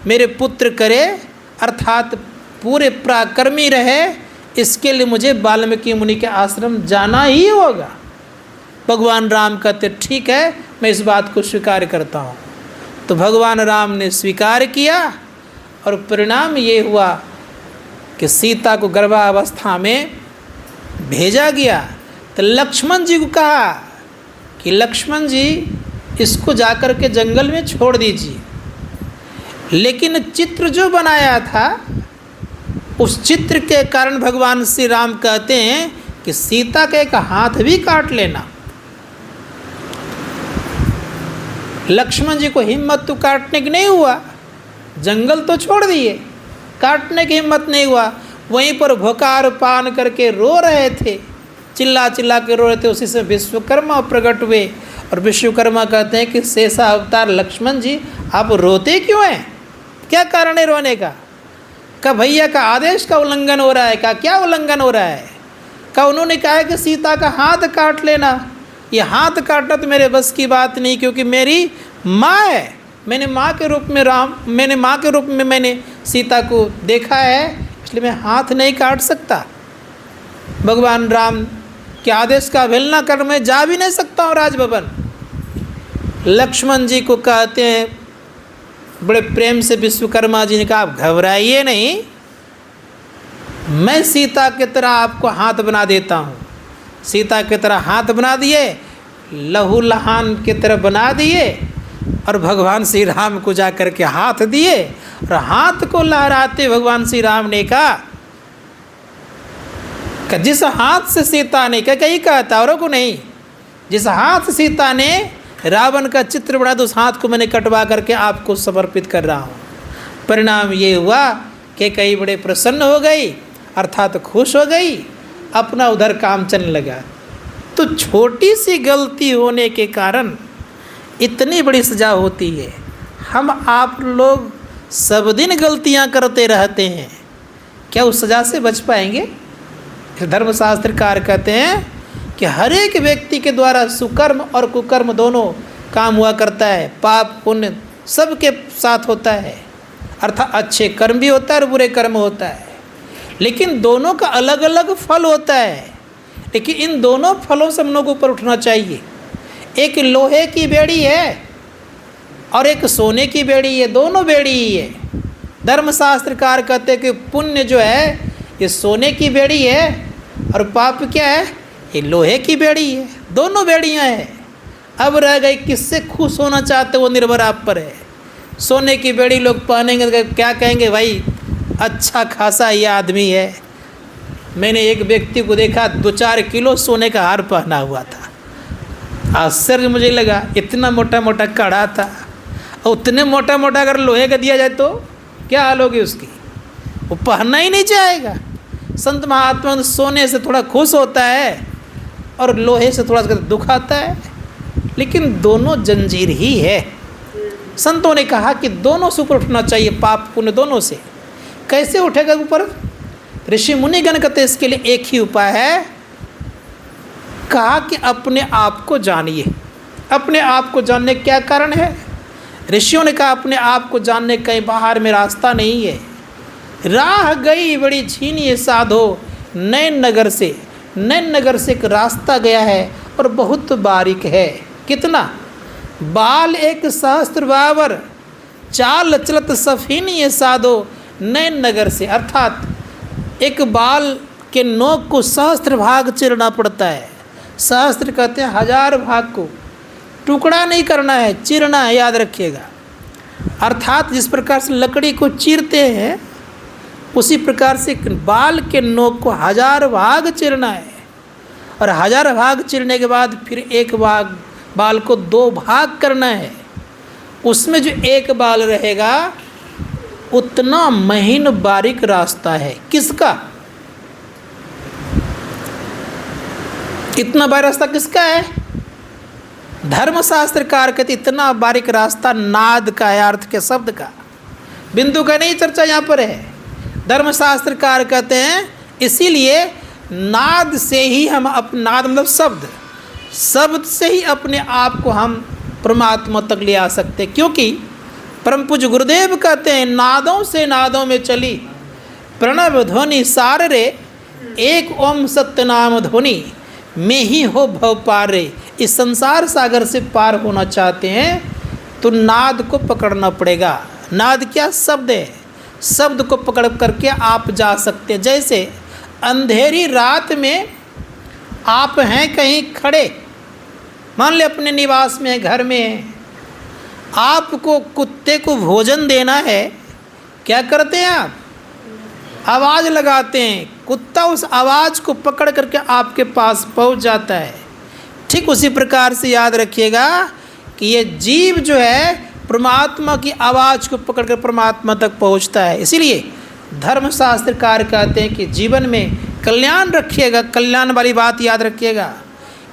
मेरे पुत्र करे, अर्थात पूरे पराक्रमी रहे। इसके लिए मुझे वाल्मीकि मुनि के आश्रम जाना ही होगा। भगवान राम कहते ठीक है, मैं इस बात को स्वीकार करता हूँ। तो भगवान राम ने स्वीकार किया और परिणाम ये हुआ कि सीता को गर्भावस्था में भेजा गया। तो लक्ष्मण जी को कहा कि लक्ष्मण जी इसको जाकर के जंगल में छोड़ दीजिए। लेकिन चित्र जो बनाया था उस चित्र के कारण भगवान श्री राम कहते हैं कि सीता का एक हाथ भी काट लेना। लक्ष्मण जी को हिम्मत तो काटने की नहीं हुआ, जंगल तो छोड़ दिए, काटने की हिम्मत नहीं हुआ। वहीं पर भोकार पान करके रो रहे थे, चिल्ला चिल्ला के रो रहे थे। उसी से विश्वकर्मा प्रकट हुए और विश्वकर्मा कहते हैं कि शेषा अवतार लक्ष्मण जी आप रोते क्यों हैं, क्या कारण है रोने का? का भैया का आदेश का उल्लंघन हो रहा है। का क्या उल्लंघन हो रहा है? का उन्होंने कहा है कि सीता का हाथ काट लेना। ये हाथ काटना तो मेरे बस की बात नहीं, क्योंकि मेरी माँ है, मैंने माँ के रूप में मैंने सीता को देखा है, इसलिए मैं हाथ नहीं काट सकता। भगवान राम के आदेश का अवहेलना कर मैं जा भी नहीं सकता हूँ राजभवन। लक्ष्मण जी को कहते हैं, बड़े प्रेम से विश्वकर्मा जी ने कहा आप घबराइए नहीं, मैं सीता की तरह आपको हाथ बना देता हूँ। सीता की तरह हाथ बना दिए, लहू लहान की तरह बना दिए और भगवान श्री राम को जा कर के हाथ दिए। और हाथ को लहराते भगवान श्री राम ने कहा कि जिस हाथ से सीता ने कहीं कहता औरों को नहीं, जिस हाथ सीता ने रावण का चित्र बना दो उस हाथ को मैंने कटवा करके आपको समर्पित कर रहा हूँ। परिणाम ये हुआ कि कई बड़े प्रसन्न हो गई, अर्थात खुश हो गई, अपना उधर काम चलने लगा। तो छोटी सी गलती होने के कारण इतनी बड़ी सज़ा होती है। हम आप लोग सब दिन गलतियाँ करते रहते हैं, क्या उस सज़ा से बच पाएंगे? धर्मशास्त्रकार कहते हैं कि हर एक व्यक्ति के द्वारा सुकर्म और कुकर्म दोनों काम हुआ करता है, पाप पुण्य सबके साथ होता है, अर्थात अच्छे कर्म भी होता है और बुरे कर्म होता है, लेकिन दोनों का अलग अलग फल होता है। लेकिन इन दोनों फलों से हम लोगों को ऊपर उठना चाहिए। एक लोहे की बेड़ी है और एक सोने की बेड़ी है, दोनों बेड़ी ही है। धर्मशास्त्रकार कहते हैं कि पुण्य जो है ये सोने की बेड़ी है और पाप क्या है, ये लोहे की बेड़ी है, दोनों बेड़ियाँ हैं। अब रह गई किससे खुश होना चाहते वो निर्भर आप पर है। सोने की बेड़ी लोग पहनेंगे तो क्या कहेंगे, भाई अच्छा खासा ये आदमी है। मैंने एक व्यक्ति को देखा 2-4 किलो सोने का हार पहना हुआ था। आश्चर्य मुझे लगा, इतना मोटा मोटा कड़ा था और उतने मोटा मोटा अगर लोहे का दिया जाए तो क्या हाल होगी उसकी, वो पहनना ही नहीं चाहेगा। संत महात्मा सोने से थोड़ा खुश होता है और लोहे से थोड़ा सा दुख आता है, लेकिन दोनों जंजीर ही है। संतों ने कहा कि दोनों से ऊपर उठना चाहिए, पाप पुण्य दोनों से। कैसे उठेगा ऊपर? ऋषि मुनिगण कहते इसके लिए एक ही उपाय है। कहा कि अपने आप को जानिए। अपने आप को जानने क्या कारण है? ऋषियों ने कहा अपने आप को जानने कहीं बाहर में रास्ता नहीं है। राह गई बड़ी झीनी साधो नैन नगर से। नैन नगर से एक रास्ता गया है और बहुत बारीक है। कितना? बाल एक सहस्त्र बावर, चाल चलत सफीनी साधो नैन नगर से। अर्थात एक बाल के नोक को सहस्त्र भाग चीरना पड़ता है। सहस्त्र कहते हैं 1000 भाग को, टुकड़ा नहीं करना है, चीरना है, याद रखिएगा। अर्थात जिस प्रकार से लकड़ी को चीरते हैं उसी प्रकार से बाल के नोक को 1000 भाग चीरना है। और 1000 भाग चीरने के बाद फिर एक बाल को 2 भाग करना है। उसमें जो एक बाल रहेगा उतना महीन बारीक रास्ता है। किसका? इतना बारीक रास्ता किसका है? धर्मशास्त्रकार कहते इतना बारीक रास्ता नाद का है, अर्थ के शब्द का। बिंदु का नहीं चर्चा यहाँ पर है। धर्मशास्त्रकार कहते हैं इसीलिए नाद से ही हम नाद मतलब शब्द से ही अपने आप को हम परमात्मा तक ले आ सकते। क्योंकि परम पूज्य गुरुदेव कहते हैं नादों से नादों में चली प्रणव ध्वनि सार रे, एक ओम सत्य नाम ध्वनि में ही हो भव पार रे। इस संसार सागर से पार होना चाहते हैं तो नाद को पकड़ना पड़ेगा। नाद क्या? शब्द है। शब्द को पकड़ करके आप जा सकते हैं। जैसे अंधेरी रात में आप हैं कहीं खड़े, मान ले अपने निवास में, घर में हैं, आपको कुत्ते को भोजन देना है, क्या करते हैं आप? आवाज़ लगाते हैं, कुत्ता उस आवाज़ को पकड़ करके आपके पास पहुंच जाता है। ठीक उसी प्रकार से याद रखिएगा कि ये जीव जो है परमात्मा की आवाज़ को पकड़ कर परमात्मा तक पहुंचता है। इसीलिए धर्मशास्त्रकार कहते हैं कि जीवन में कल्याण रखिएगा। कल्याण वाली बात याद रखिएगा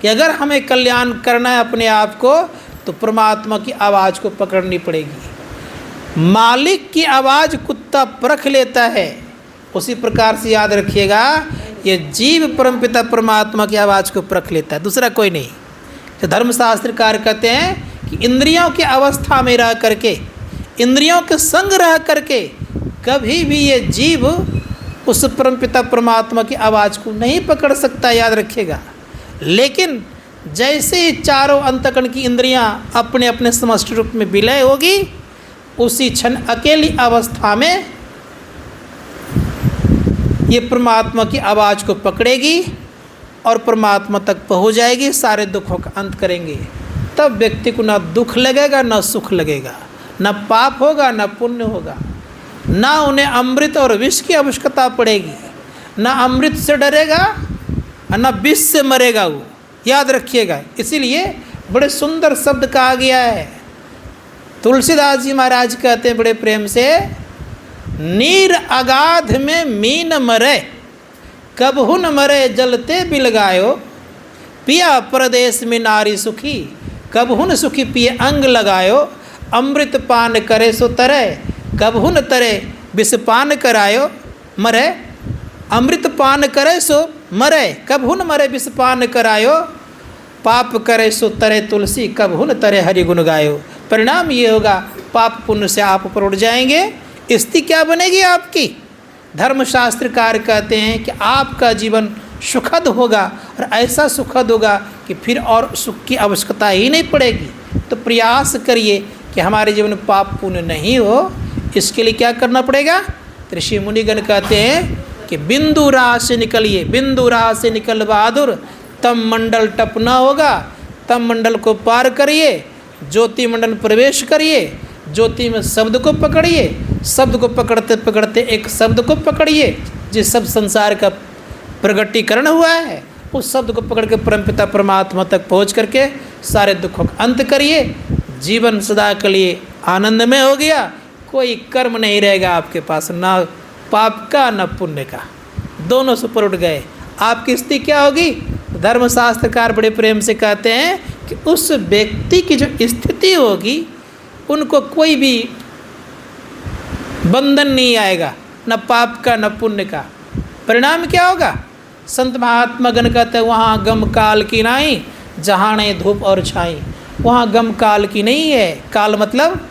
कि अगर हमें कल्याण करना है अपने आप को तो परमात्मा की आवाज़ को पकड़नी पड़ेगी। मालिक की आवाज़ कुत्ता परख लेता है, उसी प्रकार से याद रखिएगा ये जीव परमपिता परमात्मा की आवाज़ को परख लेता है, दूसरा कोई नहीं। तो धर्मशास्त्रकार कहते हैं कि इंद्रियों की अवस्था में रह करके, इंद्रियों के संग रह करके कभी भी ये जीव उस परमपिता परमात्मा की आवाज़ को नहीं पकड़ सकता, याद रखिएगा। लेकिन जैसे ही चारों अंतकरण की इंद्रियां अपने अपने समष्टि रूप में विलय होगी, उसी क्षण अकेली अवस्था में ये परमात्मा की आवाज़ को पकड़ेगी और परमात्मा तक पहुंच जाएगी, सारे दुखों का अंत करेंगे। तब व्यक्ति को ना दुख लगेगा ना सुख लगेगा, ना पाप होगा ना पुण्य होगा, ना उन्हें अमृत और विष की आवश्यकता पड़ेगी, ना अमृत से डरेगा और ना विष से मरेगा वो, याद रखिएगा। इसीलिए बड़े सुंदर शब्द कहा गया है। तुलसीदास जी महाराज कहते हैं बड़े प्रेम से, नीर अगाध में मीन मरे, कबहु न मरे जलते बिल गायो, पिया परदेश में नारी सुखी, कबहु न सुखी पिए अंग लगायो, अमृत पान करे सो तरे, कबहु न तरे विष पान करायो मरे, अमृत पान करे सो मरे, कबहु न मरे विष पान करायो, पाप करे सो तरे तुलसी, कबहु न तरे हरि गुण गायो। परिणाम ये होगा पाप पुण्य से आप ऊपर उठ जाएंगे। स्थिति क्या बनेगी आपकी? धर्मशास्त्रकार कहते हैं कि आपका जीवन सुखद होगा और ऐसा सुखद होगा कि फिर और सुख की आवश्यकता ही नहीं पड़ेगी। तो प्रयास करिए कि हमारे जीवन में पाप पुण्य नहीं हो। इसके लिए क्या करना पड़ेगा? ऋषि मुनिगण कहते हैं कि बिंदु राह से निकलिए, बिंदु राह से निकल बहादुर, तब मंडल टपना होगा, तब मंडल को पार करिए, ज्योति मंडल प्रवेश करिए, ज्योति में शब्द को पकड़िए, शब्द को पकड़ते पकड़ते एक शब्द को पकड़िए जिस सब संसार का प्रगटीकरण हुआ है, उस शब्द को पकड़ के परमपिता परमात्मा तक पहुँच करके सारे दुखों का अंत करिए। जीवन सदा के लिए आनंदमय हो गया, कोई कर्म नहीं रहेगा आपके पास, ना पाप का ना पुण्य का, दोनों से ऊपर उठ गए। आपकी स्थिति क्या होगी? धर्मशास्त्रकार बड़े प्रेम से कहते हैं कि उस व्यक्ति की जो स्थिति होगी उनको कोई भी बंधन नहीं आएगा, न पाप का न पुण्य का। परिणाम क्या होगा? संत महात्मा गण कहते हैं वहाँ गम काल की नाई, जहाँ धूप और छाई। वहाँ गम काल की नहीं है। काल मतलब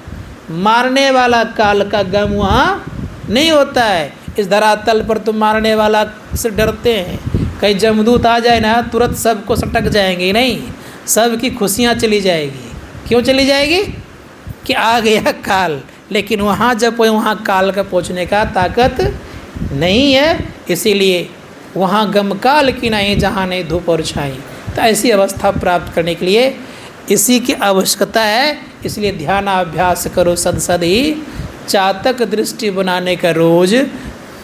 मारने वाला काल का गम वहाँ नहीं होता है। इस धरातल पर तुम मारने वाला से डरते हैं, कहीं जमदूत आ जाए ना तुरंत सबको सटक जाएंगे, नहीं, सबकी खुशियाँ चली जाएगी। क्यों चली जाएगी? कि आ गया काल। लेकिन वहाँ जब वहाँ काल का पहुँचने का ताकत नहीं है, इसीलिए वहाँ गम काल की नहीं, जहाँ नहीं धूप और छाई। तो ऐसी अवस्था प्राप्त करने के लिए इसी की आवश्यकता है। इसलिए ध्यानाभ्यास करो सद ही, चातक दृष्टि बनाने का रोज़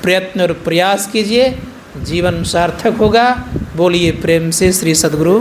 प्रयत्न और प्रयास कीजिए, जीवन सार्थक होगा। बोलिए प्रेम से श्री सद्गुरु